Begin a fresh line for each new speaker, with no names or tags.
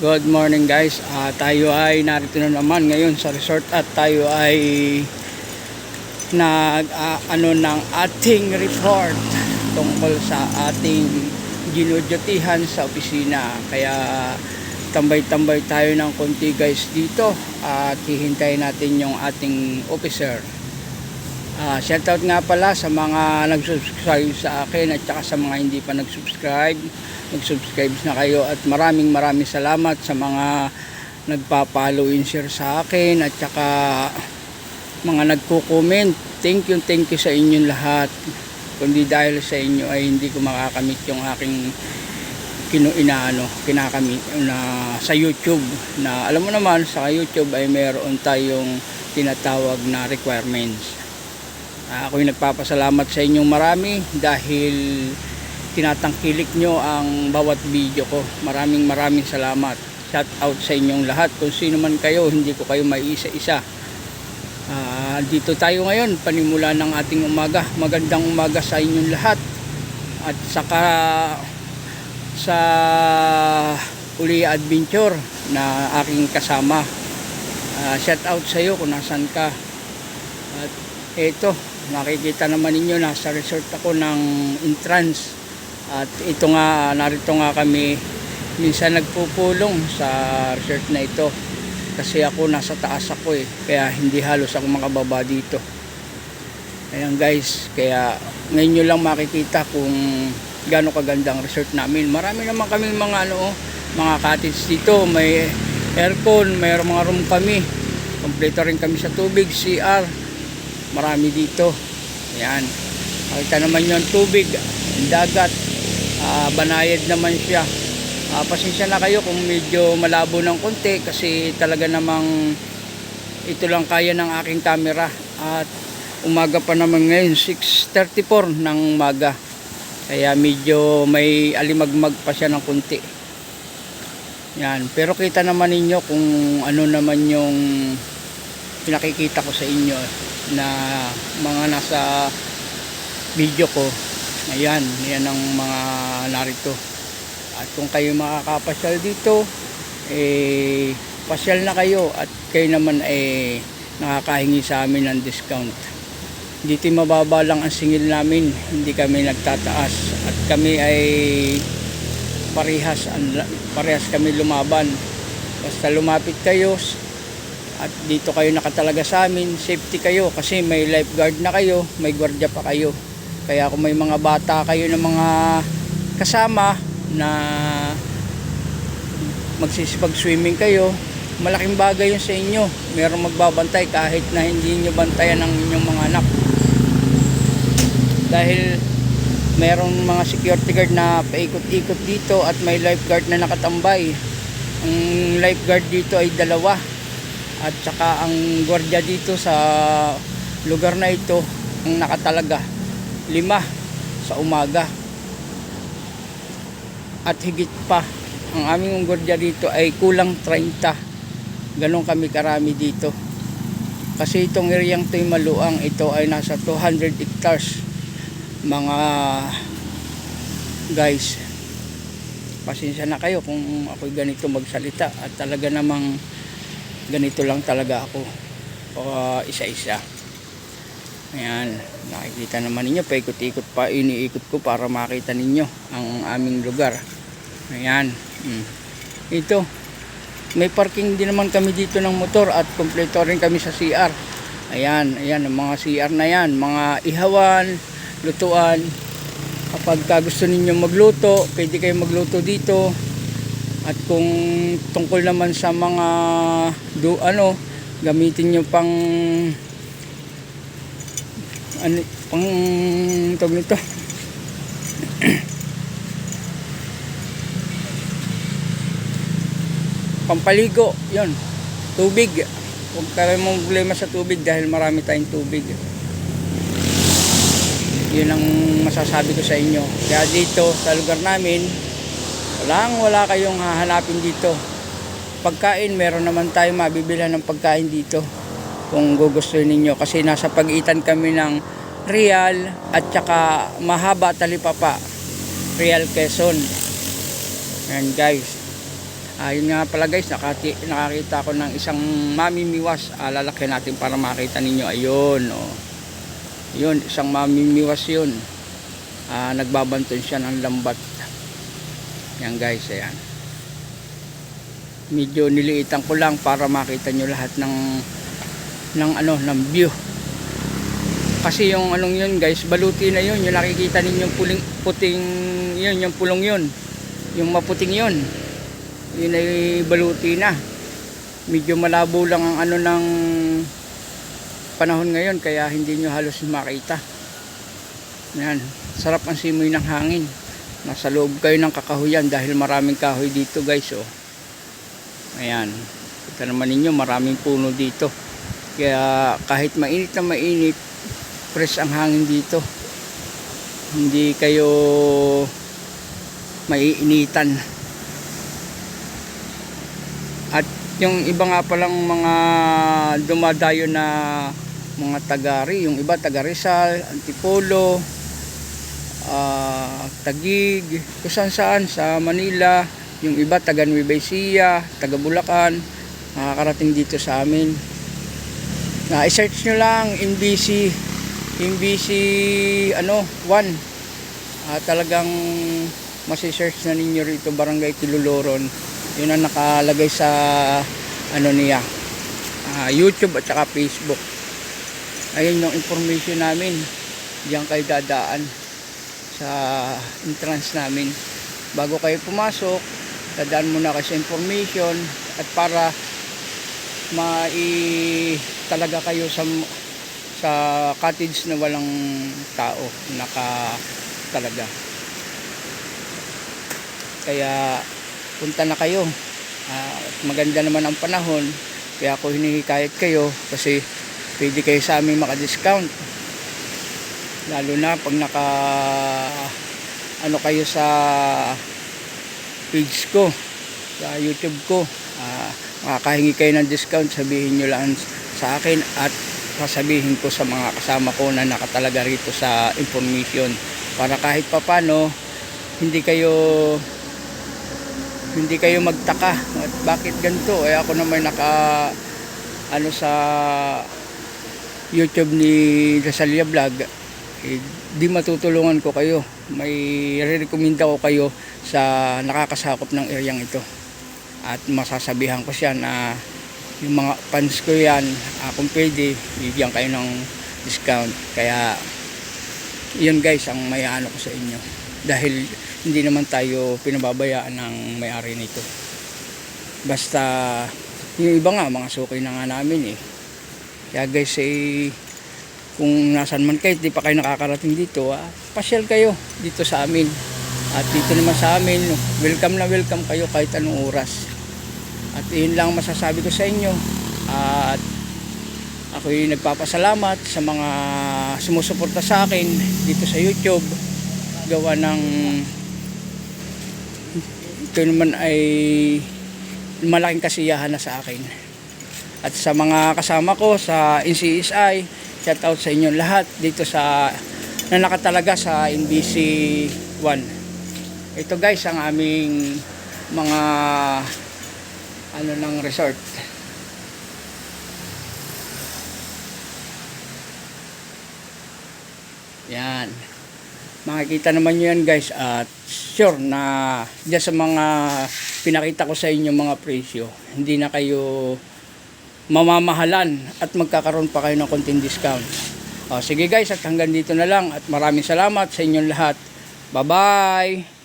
Good morning guys. Tayo ay narito na naman ngayon sa resort at tayo ay ng ating report tungkol sa ating ginudyotihan sa opisina. Kaya tambay-tambay tayo ng konti guys dito at hihintayin natin yung ating officer. Shoutout nga pala sa mga nag-subscribe sa akin at saka sa mga hindi pa nag-subscribe. Mag-subscribe na kayo at maraming salamat sa mga nagpa-follow and share sa akin at saka mga nagko-comment. Thank you sa inyong lahat. Kundi dahil sa inyo ay hindi ko makakamit yung aking kinakamit na sa YouTube, na alam mo naman sa YouTube ay mayroon tayong tinatawag na requirements. Ako'y nagpapasalamat sa inyong marami dahil tinatangkilik nyo ang bawat video ko. Maraming salamat. Shout out sa inyong lahat. Kung sino man kayo, hindi ko kayo maiisa-isa. Dito tayo ngayon, panimula ng ating umaga. Magandang umaga sa inyong lahat. At saka sa uli adventure na aking kasama. Shout out sa iyo kung nasan ka. At eto, nakikita naman ninyo, nasa resort ako ng entrance. At ito nga, narito nga kami minsan nagpupulong sa resort na ito kasi ako nasa taas ako kaya hindi halos ako makababa dito. Ayan guys, kaya ngayon nyo lang makikita kung gaano kaganda ang resort namin. Marami naman kami mga cottage dito, may aircon, mayroong mga room kami, kompleto rin kami sa tubig, CR, marami dito. Ayan, makita naman yung tubig, dagat, banayad naman siya. Pasensya na kayo kung medyo malabo ng konti kasi talaga namang ito lang kaya ng aking camera. At umaga pa naman ngayon, 6:34 ng umaga, kaya medyo may alimagmag pa siya ng konti. Yan, pero kita naman ninyo kung ano naman yung pinakikita ko sa inyo na mga nasa video ko. Ayan, yan ang mga narito. At kung kayo makakapasyal dito, pasyal na kayo at kayo naman nakakahingi sa amin ng discount. Dito mababa lang ang singil namin, hindi kami nagtataas at kami ay parehas kami lumaban. Basta lumapit kayo at dito kayo nakatalaga sa amin, safety kayo kasi may lifeguard na kayo, may gwardiya pa kayo. Kaya kung may mga bata kayo ng mga kasama na magsisipag-swimming kayo, malaking bagay yun sa inyo. Merong magbabantay kahit na hindi nyo bantayan ng inyong mga anak. Dahil merong mga security guard na paikot-ikot dito at may lifeguard na nakatambay. Ang lifeguard dito ay 2 at saka ang gwardiya dito sa lugar na ito ang nakatalaga 5 sa umaga. At higit pa, ang aming gwardiya dito ay kulang 30. Ganon kami karami dito. Kasi itong areang ito'y maluang, ito ay nasa 200 hectares. Mga guys, pasensya na kayo kung ako'y ganito magsalita at talaga namang ganito lang talaga ako, isa-isa. Ayan, nakikita naman ninyo, paikot-ikot pa, iniikot ko para makita ninyo ang aming lugar. Ayan, ito, may parking din naman kami dito ng motor at kompleto rin kami sa CR. Ayan, ang mga CR na yan, mga ihawan, lutuan. Kapag gusto ninyo magluto, pwede kayo magluto dito. At kung tungkol naman sa mga gamitin nyo pang tawag nito pampaligo, yun, tubig. Huwag kayo mong problema sa tubig dahil marami tayong tubig. Yun ang masasabi ko sa inyo. Kaya dito sa lugar namin, wala kayong hahanapin dito. Pagkain, meron naman tayo mabibilhan ng pagkain dito kung gugustuhin ninyo, kasi nasa pagitan kami ng Real at saka Mahaba Talipapa, Real Quezon. And guys, Yun nga pala guys, nakakita ko ng isang mamimiwas. Lalaki natin para makita ninyo. Ayun, oh. Yun, isang mamimiwas yun. Nagbabanton siya ng lambat. Yan guys, ayan. Medyo niliitan ko lang para makita nyo lahat ng view. Kasi yung anong yun guys, baluti na yun. Yung nakikita ninyong puting yun, yung pulong yun. Yung maputing yun. Yun ay baluti na. Medyo malabo lang ang ng panahon ngayon, kaya hindi nyo halos makita. Yan, sarap ang simoy ng hangin. Nasa loob kayo ng kakahuyan dahil maraming kahoy dito guys, oh. Ayan, kita naman ninyo, maraming puno dito. Kaya kahit mainit na mainit, fresh ang hangin dito. Hindi kayo maiinitan. At yung iba nga palang mga dumadayo na mga tagari, yung iba taga Rizal, Antipolo, Taguig, kung saan sa Manila, yung iba taga Nueva Ecija, taga Bulacan, nakakarating dito sa amin. I-search nyo lang MBC 1, talagang masi-search na ninyo rito, Barangay Kiluloron. Yun ang nakalagay sa niya, YouTube at saka Facebook. Ayun yung information namin. Diyan kayo dadaan sa entrance namin. Bago kayo pumasok, dadaan muna kayo sa information at para talaga kayo sa cottage na walang tao talaga. Kaya punta na kayo. Maganda naman ang panahon, kaya ako hinihikayat kayo kasi pwede kayo sa amin maka-discount, lalo na pag kayo sa page ko, sa YouTube ko. Makakahingi kayo ng discount, sabihin nyo lang sa akin at sasabihin ko sa mga kasama ko na nakatalaga rito sa information, para kahit papano hindi kayo magtaka at bakit ganito. Ako naman sa YouTube ni Rosalia Vlog, di matutulungan ko kayo, may re-recommenda ko kayo sa nakakasakop ng areang ito at masasabihan ko siya na yung mga fans ko yan, kung pwede bigyan kayo ng discount. Kaya yun guys ang may ko sa inyo, dahil hindi naman tayo pinababayaan ng may-ari nito. Basta yung iba nga, mga suki na nga namin eh. Kaya guys, kung nasan man kayo, di pa kayo nakakarating dito, pasyal kayo dito sa amin. At dito naman sa amin, welcome na welcome kayo kahit anong oras. At yun lang masasabi ko sa inyo. At ako'y nagpapasalamat sa mga sumusuporta sa akin dito sa YouTube. Gawa ng ito naman ay malaking kasiyahan na sa akin. At sa mga kasama ko sa NCSI, shout out sa inyo lahat dito na nakatalaga sa NBC 1. Ito guys ang aming mga ng resort. Yan. Makikita naman nyo yan guys, at sure na dyan sa mga pinakita ko sa inyo mga presyo, hindi na kayo mamamahalan at magkakaroon pa kayo ng konting discount. Sige guys, at hanggang dito na lang at maraming salamat sa inyong lahat. Bye bye.